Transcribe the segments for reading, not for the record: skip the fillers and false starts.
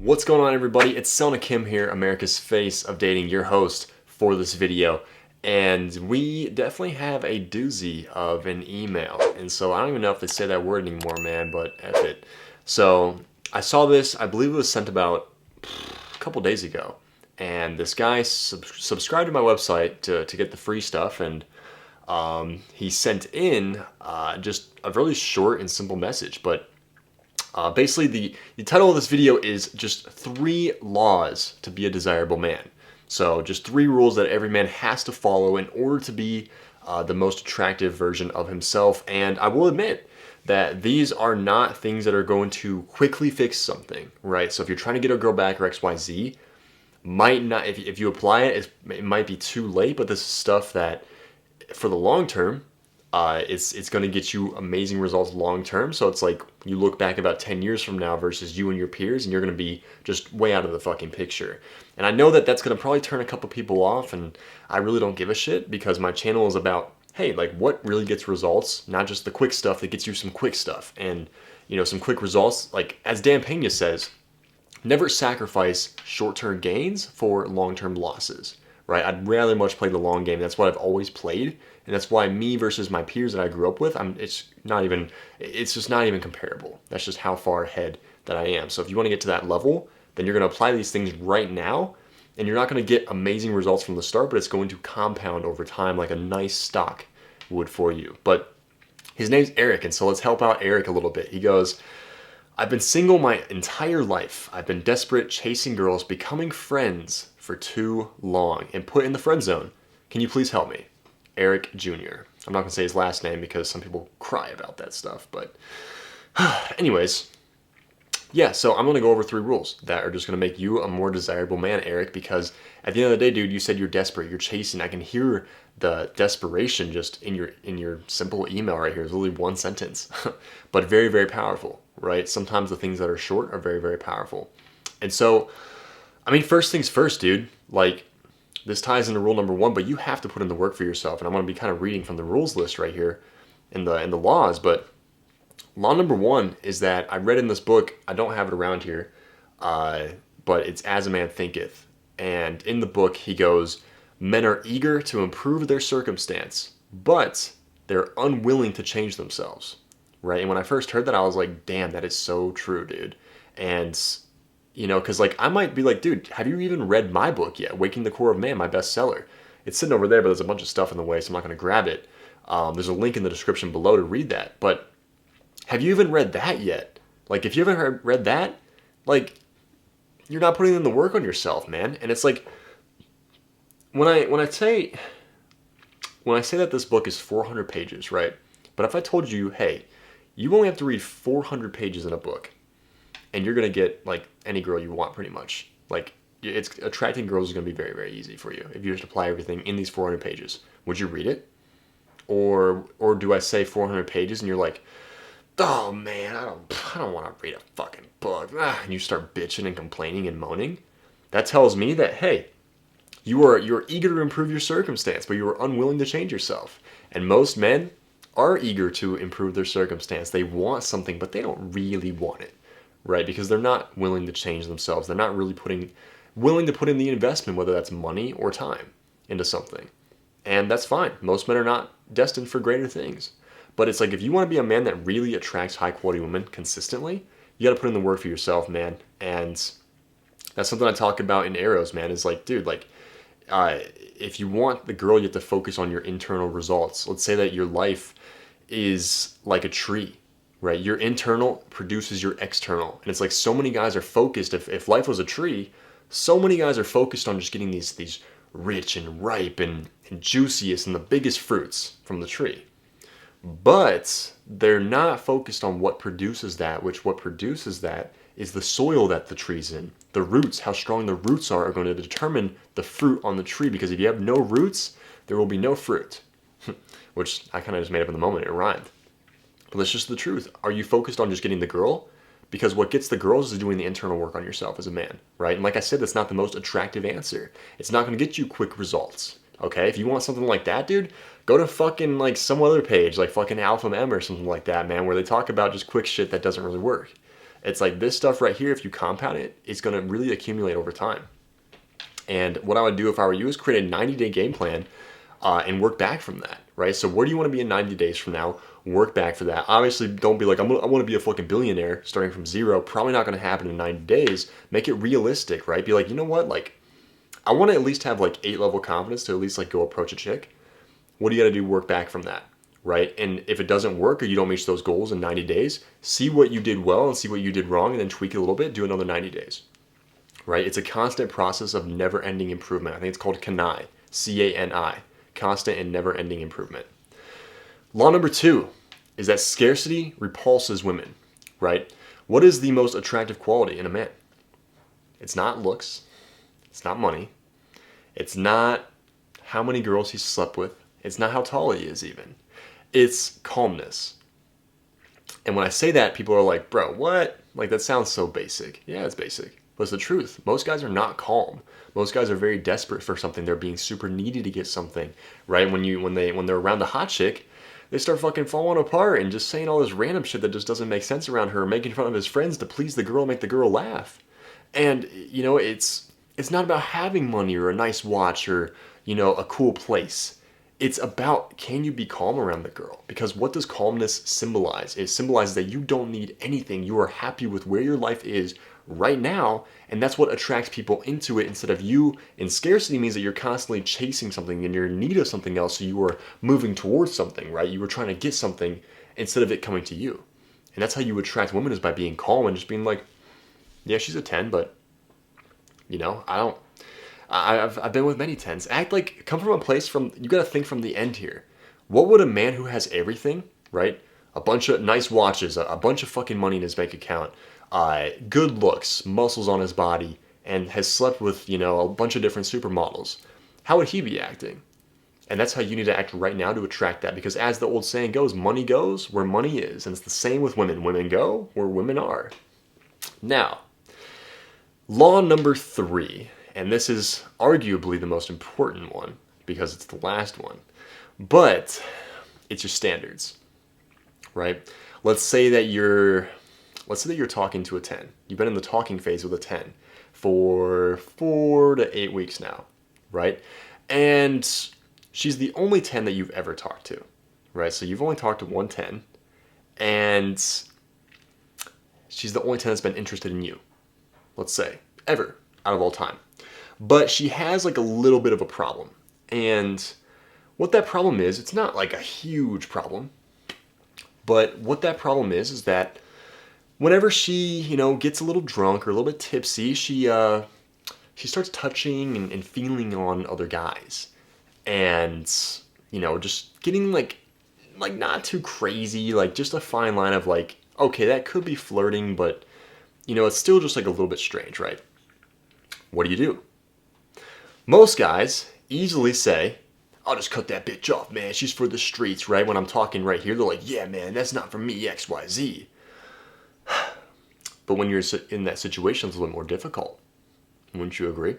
What's going on, everybody? It's Selna Kim here, America's face of dating, your host for this video. And we definitely have a doozy of an email. And so I don't even know if they say that word anymore, man, but F it. So I saw this, I believe it was sent about a couple days ago. And this guy subscribed to my website to get the free stuff. And he sent in just a really short and simple message. But basically, the title of this video is just 3 laws to be a desirable man. So just 3 rules that every man has to follow in order to be the most attractive version of himself. And I will admit that these are not things that are going to quickly fix something, right? So if you're trying to get a girl back or XYZ, might not, if you apply it, it might be too late, but this is stuff that for the long term, it's going to get you amazing results long term. So it's like you look back about 10 years from now versus you and your peers, and you're going to be just way out of the fucking picture. And I know that that's going to probably turn a couple people off, and I really don't give a shit because my channel is about, hey, like what really gets results, not just the quick stuff that gets you some quick stuff and, you know, some quick results. Like as Dan Pena says, never sacrifice short-term gains for long-term losses, right? I'd rather much play the long game. That's what I've always played. And that's why me versus my peers that I grew up with, it's just not even comparable. That's just how far ahead that I am. So if you want to get to that level, then you're going to apply these things right now, and you're not going to get amazing results from the start, but it's going to compound over time like a nice stock would for you. But his name's Eric, and so let's help out Eric a little bit. He goes, I've been single my entire life. I've been desperate, chasing girls, becoming friends for too long, and put in the friend zone. Can you please help me? Eric Jr. I'm not going to say his last name because some people cry about that stuff, but anyways, yeah, so I'm going to go over 3 rules that are just going to make you a more desirable man, Eric, because at the end of the day, dude, you said you're desperate, you're chasing. I can hear the desperation just in your simple email right here. It's literally 1 sentence, but very, very powerful, right? Sometimes the things that are short are very, very powerful. And so, I mean, first things first, dude, like, this ties into rule number 1, but you have to put in the work for yourself. And I'm going to be kind of reading from the rules list right here in the laws. But law number 1 is that I read in this book. I don't have it around here, but it's As a Man Thinketh. And in the book, he goes, men are eager to improve their circumstance, but they're unwilling to change themselves, right? And when I first heard that, I was like, damn, that is so true, dude. And you know, because like I might be like, dude, have you even read my book yet? Waking the Core of Man, my bestseller. It's sitting over there, but there's a bunch of stuff in the way, so I'm not going to grab it. There's a link in the description below to read that. But have you even read that yet? Like, if you haven't read that, like, you're not putting in the work on yourself, man. And it's like, when I say that this book is 400 pages, right? But if I told you, hey, you only have to read 400 pages in a book, and you're going to get, like, any girl you want pretty much. Like, it's attracting girls is going to be very, very easy for you if you just apply everything in these 400 pages. Would you read it? Or do I say 400 pages and you're like, oh, man, I don't want to read a fucking book. And you start bitching and complaining and moaning? That tells me that, hey, you're eager to improve your circumstance, but you are unwilling to change yourself. And most men are eager to improve their circumstance. They want something, but they don't really want it. Right, because they're not willing to change themselves. They're not really willing to put in the investment, whether that's money or time, into something. And that's fine. Most men are not destined for greater things. But it's like, if you want to be a man that really attracts high quality women consistently, you got to put in the work for yourself, man. And that's something I talk about in Arrows, man. Is like, dude, like, if you want the girl, you have to focus on your internal results. Let's say that your life is like a tree. Right, your internal produces your external. And it's like so many guys are focused, if life was a tree, so many guys are focused on just getting these rich and ripe and juiciest and the biggest fruits from the tree. But they're not focused on what produces that, which what produces that is the soil that the tree's in. The roots, how strong the roots are going to determine the fruit on the tree, because if you have no roots, there will be no fruit. Which I kind of just made up in the moment, it rhymed. But that's just the truth. Are you focused on just getting the girl? Because what gets the girls is doing the internal work on yourself as a man, right? And like I said, that's not the most attractive answer. It's not going to get you quick results, okay? If you want something like that, dude, go to fucking like some other page, like fucking Alpha M or something like that, man, where they talk about just quick shit that doesn't really work. It's like this stuff right here, if you compound it, it's going to really accumulate over time. And what I would do if I were you is create a 90-day game plan and work back from that, right? So where do you want to be in 90 days from now? Work back for that. Obviously, don't be like, I want to be a fucking billionaire starting from zero. Probably not going to happen in 90 days. Make it realistic, right? Be like, you know what? Like, I want to at least have like 8-level confidence to at least like go approach a chick. What do you got to do? Work back from that, right? And if it doesn't work or you don't reach those goals in 90 days, see what you did well and see what you did wrong and then tweak it a little bit, do another 90 days, right? It's a constant process of never-ending improvement. I think it's called CANI, C-A-N-I, constant and never-ending improvement. Law number 2 is that scarcity repulses women, right? What is the most attractive quality in a man? It's not looks. It's not money. It's not how many girls he's slept with. It's not how tall he is even. It's calmness. And when I say that, people are like, bro, what? Like, that sounds so basic. Yeah, it's basic. But it's the truth. Most guys are not calm. Most guys are very desperate for something. They're being super needy to get something, right? When they're around the hot chick, they start fucking falling apart and just saying all this random shit that just doesn't make sense around her, making fun of his friends to please the girl, make the girl laugh. And, you know, it's not about having money or a nice watch or, you know, a cool place. It's about, can you be calm around the girl? Because what does calmness symbolize? It symbolizes that you don't need anything. You are happy with where your life is right now, and that's what attracts people into it instead of you. And scarcity means that you're constantly chasing something and you're in need of something else, so you are moving towards something, right? You were trying to get something instead of it coming to you. And that's how you attract women, is by being calm and just being like, yeah, she's a 10, but, you know, I've been with many 10s. Come from a place you got to think from the end here. What would a man who has everything, right? A bunch of nice watches, a bunch of fucking money in his bank account, good looks, muscles on his body, and has slept with, you know, a bunch of different supermodels. How would he be acting? And that's how you need to act right now to attract that. Because as the old saying goes, money goes where money is. And it's the same with women. Women go where women are. Now, law number 3. And this is arguably the most important one because it's the last one. But it's your standards, right? Let's say that you're talking to a 10. You've been in the talking phase with a 10 for 4 to 8 weeks now, right? And she's the only 10 that you've ever talked to, right? So you've only talked to one 10, and she's the only 10 that's been interested in you, let's say, ever, out of all time. But she has like a little bit of a problem. And what that problem is, it's not like a huge problem. But what that problem is that whenever she, you know, gets a little drunk or a little bit tipsy, she starts touching and feeling on other guys. And, you know, just getting like not too crazy, like just a fine line of like, okay, that could be flirting, but, you know, it's still just like a little bit strange, right? What do? Most guys easily say, I'll just cut that bitch off, man. She's for the streets, right? When I'm talking right here, they're like, yeah, man, that's not for me, XYZ. But when you're in that situation, it's a little more difficult. Wouldn't you agree?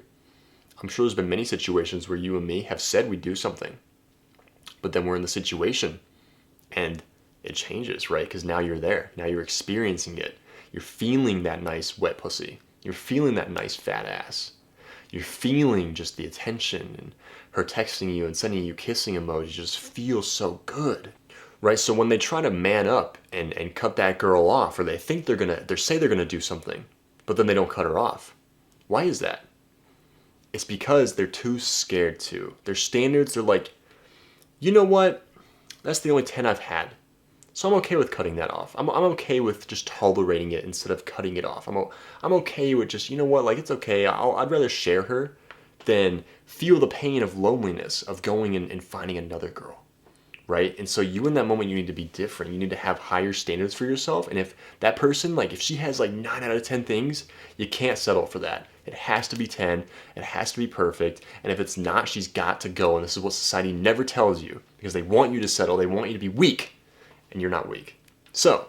I'm sure there's been many situations where you and me have said we'd do something, but then we're in the situation and it changes, right? Because now you're there. Now you're experiencing it. You're feeling that nice wet pussy. You're feeling that nice fat ass. You're feeling just the attention and her texting you and sending you kissing emojis just feels so good, right? So when they try to man up and cut that girl off, or they think they say they're gonna do something, but then they don't cut her off. Why is that? It's because they're too scared to. Their standards are like, you know what? That's the only 10 I've had. So I'm okay with cutting that off. I'm okay with just tolerating it instead of cutting it off. I'm okay with just, you know what, like, it's okay. I'd rather share her than feel the pain of loneliness of going and finding another girl, right? And so you in that moment, you need to be different. You need to have higher standards for yourself. And if that person, like, if she has like 9 out of 10 things, you can't settle for that. It has to be 10. It has to be perfect. And if it's not, she's got to go. And this is what society never tells you, because they want you to settle. They want you to be weak. And you're not weak. So,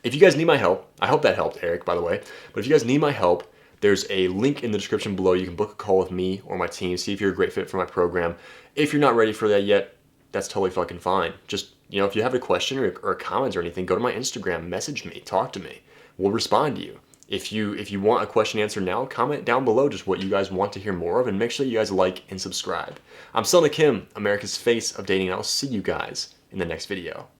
if you guys need my help, I hope that helped, Eric, by the way, but if you guys need my help, there's a link in the description below. You can book a call with me or my team, see if you're a great fit for my program. If you're not ready for that yet, that's totally fucking fine. Just, you know, if you have a question or a comment or anything, go to my Instagram, message me, talk to me. we'll respond to you. If you want a question answered now, comment down below just what you guys want to hear more of, and make sure you guys like and subscribe. I'm Son of Kim, America's face of dating, and I'll see you guys in the next video.